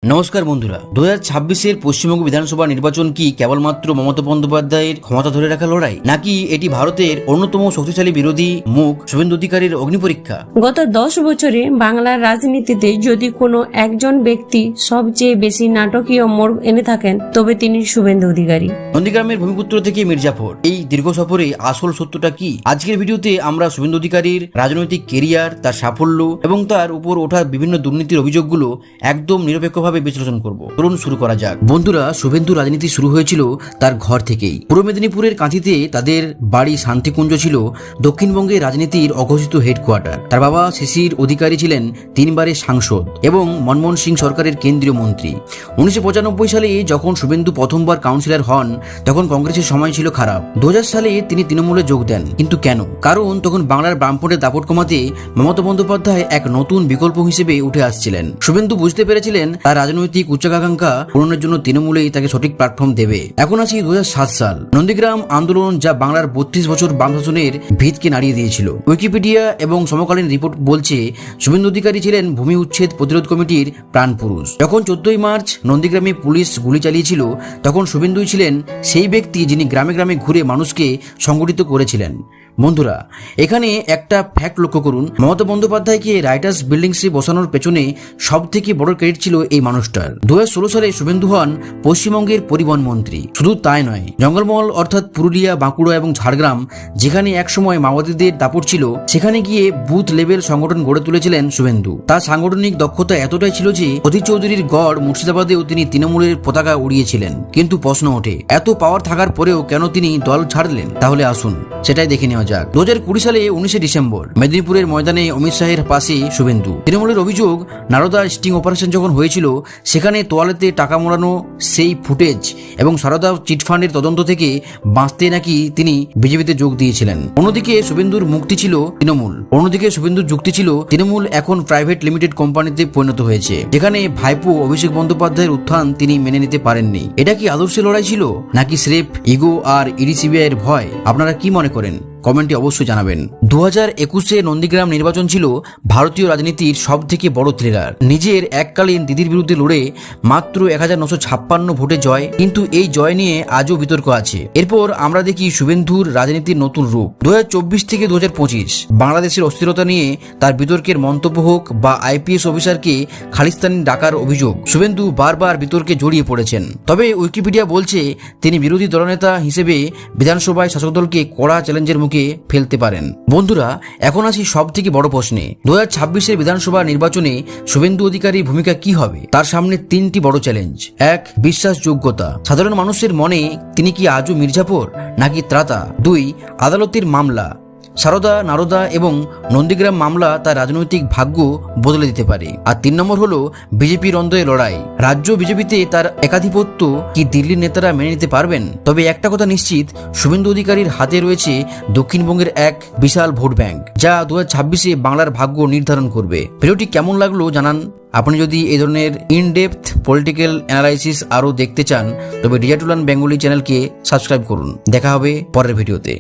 নমস্কার বন্ধুরা, 2026-এর পশ্চিমবঙ্গ বিধানসভা নির্বাচন কি কেবলমাত্র মমতা বন্দ্যোপাধ্যায়ের ক্ষমতা ধরে রাখা লড়াই, নাকি এটি ভারতের অন্যতম শক্তিশালী বিরোধী মুখ শুভেন্দু অধিকারীর অগ্নিপরীক্ষা? গত 10 বছরে বাংলার রাজনীতিতে যদি কোনো একজন ব্যক্তি সবচেয়ে বেশি নাটকীয় মোড় এনে থাকেন, তবে তিনি শুভেন্দু অধিকারী। নন্দীগ্রামের ভূমিপুত্র থেকে মির্জাফর, এই দীর্ঘ সফরে আসল সত্যটা কি? আজকের ভিডিওতে আমরা শুভেন্দু অধিকারীর রাজনৈতিক কেরিয়ার, তার সাফল্য এবং তার উপর ওঠা বিভিন্ন দুর্নীতির অভিযোগগুলো একদম নিরপেক্ষভাবে বিশ্লেষণ করব। চলুন শুরু করা যাক। বন্ধুরা, শুভেন্দু রাজনীতি শুরু হয়েছিল তার ঘর থেকেই। পূর্ব মেদিনীপুরের কাঁথিতে তাদের বাড়ি শান্তিকুঞ্জ ছিল দক্ষিণবঙ্গের রাজনীতির অঘোষিত হেডকোয়ার্টার। তার বাবা শিশির অধিকারী ছিলেন 3 বারের সাংসদ এবং মনমোহন সিং সরকারের কেন্দ্রীয় মন্ত্রী। 1995 সালে যখন শুভেন্দু প্রথমবার কাউন্সিলর হন, তখন কংগ্রেসের সময় ছিল খারাপ। 2000 সালে তিনি তৃণমূলে যোগ দেন। কিন্তু কেন? কারণ তখন বাংলার বামফ্রন্টের দাপট কমাতে মমতা বন্দ্যোপাধ্যায় এক নতুন বিকল্প হিসেবে উঠে আসছিলেন। শুভেন্দু বুঝতে পেরেছিলেন তার রাজনৈতিক উচ্চাকাঙ্ক্ষা পূরণের জন্য তৃণমূলেই তাকে সঠিক প্ল্যাটফর্ম দেবে। এখন আসি 2007 সাল। নন্দীগ্রাম আন্দোলন, যা বাংলার 32 বছর বাম শাসনের ভিতকে নাড়িয়ে দিয়েছিল। উইকিপিডিয়া এবং সমকালীন রিপোর্ট বলছে শুভেন্দু অধিকারী ছিলেন ভূমি উচ্ছেদ প্রতিরোধ কমিটির প্রাণপুরুষ। যখন 14ই মার্চ নন্দীগ্রামে পুলিশ গুলি চালিয়েছিল, তখন শুভেন্দুই ছিলেন সেই ব্যক্তি যিনি গ্রামে গ্রামে ঘুরে মানুষকে সংগঠিত করেছিলেন। বন্ধুরা, এখানে একটা ফ্যাক্ট লক্ষ্য করুন। মমতা বন্দ্যোপাধ্যায়কে রাইটার্স বিল্ডিংসে বসানোর পেছনে সব থেকে বড় ক্রেডিট ছিল এই মানুষটার। 2016 সালে শুভেন্দু হন পশ্চিমবঙ্গের পরিবহন মন্ত্রী। শুধু তাই নয়, জঙ্গলমহল অর্থাৎ পুরুলিয়া, বাঁকুড়া এবং ঝাড়গ্রাম, যেখানে একসময় মাওবাদীদের দাপট ছিল, সেখানে গিয়ে বুথ লেভেল সংগঠন গড়ে তুলেছিলেন শুভেন্দু। তার সাংগঠনিক দক্ষতা এতটাই ছিল যে অধীর চৌধুরীর গড় মুর্শিদাবাদেও তিনি তৃণমূলের পতাকা উড়িয়েছিলেন। কিন্তু প্রশ্ন ওঠে, এত পাওয়ার থাকার পরেও কেন তিনি দল ছাড়লেন? তাহলে আসুন সেটাই দেখে নেওয়া যাক। 2020 সালে 19 ডিসেম্বর মেদিনীপুরের ময়দানে অমিত শাহের পাশে শুভেন্দু। তৃণমূলের অভিযোগ, নারদা স্টিং অপারেশন যখন হয়েছিল, সেখানে তোয়ালেতে টাকা মোড়ানো সেই ফুটেজ এবং সারদা চিটফান্ডের তদন্ত থেকে বাঁচতে নাকি তিনি বিজেপিতে যোগ দিয়েছিলেন। অন্যদিকে শুভেন্দুর মুক্তি ছিল তৃণমূল। অন্যদিকে শুভেন্দুর যুক্তি ছিল তৃণমূল এখন প্রাইভেট লিমিটেড কোম্পানিতে পরিণত হয়েছে, যেখানে ভাইপো অভিষেক বন্দ্যোপাধ্যায়ের উত্থান তিনি মেনে নিতে পারেননি। এটা কি আদর্শের লড়াই ছিল, নাকি স্রেফ ইগো আর ইডি সিবিআইয়ের ভয়? আপনারা কি মনে করেন? কমেন্টে অবশ্যই জানাবেন। 2021-এ নন্দীগ্রাম নির্বাচন ছিল ভারতীয় রাজনীতির সব থেকে বড় থ্রিলার। নিজের এককালীন দিদির বিরুদ্ধে লড়ে মাত্র 1956 ভোটে জয়, কিন্তু এই জয় নিয়ে আজও বিতর্ক আছে। এরপর আমরা দেখি শুভেন্দুর রাজনীতির নতুন রূপ। 2024 থেকে 2025 বাংলাদেশের অস্থিরতা নিয়ে তার বিতর্কের মন্তব্য হোক বা আইপিএস অফিসারকে খালিস্তানি ডাকার অভিযোগ, শুভেন্দু বারবার বিতর্কে জড়িয়ে পড়েছেন। তবে উইকিপিডিয়া বলছে তিনি বিরোধী দলনেতা হিসেবে বিধানসভায় শাসক দলকে কড়া চ্যালেঞ্জের মুখে ফেলতে পারেন। বন্ধুরা, এখন আসি সব থেকে বড় প্রশ্নে। 2026-এর বিধানসভা নির্বাচনে শুভেন্দু অধিকারীর ভূমিকা কি হবে? তার সামনে 3টি বড় চ্যালেঞ্জ। 1, বিশ্বাসযোগ্যতা। সাধারণ মানুষের মনে তিনি কি আজও মির্জাফর নাকি ত্রাতা? 2, আদালতের মামলা। সারদা, নারদা এবং নন্দীগ্রাম মামলা তার রাজনৈতিক ভাগ্য বদলে দিতে পারে। আর 3 নম্বর হলো বিজেপির অন্দরে লড়াই। রাজ্য বিজেপিতে তার একাধিপত্য কি দিল্লির নেতারা মেনে নিতে পারবেন? তবে একটা কথা নিশ্চিত, শুভেন্দু অধিকারীর হাতে রয়েছে দক্ষিণবঙ্গের এক বিশাল ভোট ব্যাংক, যা 2026-এ বাংলার ভাগ্য নির্ধারণ করবে। ভিডিওটি কেমন লাগলো জানান। আপনি যদি এই ধরনের ইনডেপথ পলিটিক্যাল অ্যানালাইসিস আরও দেখতে চান, তবে ডিজার্টুলান বেঙ্গলি চ্যানেলকে সাবস্ক্রাইব করুন। দেখা হবে পরের ভিডিওতে।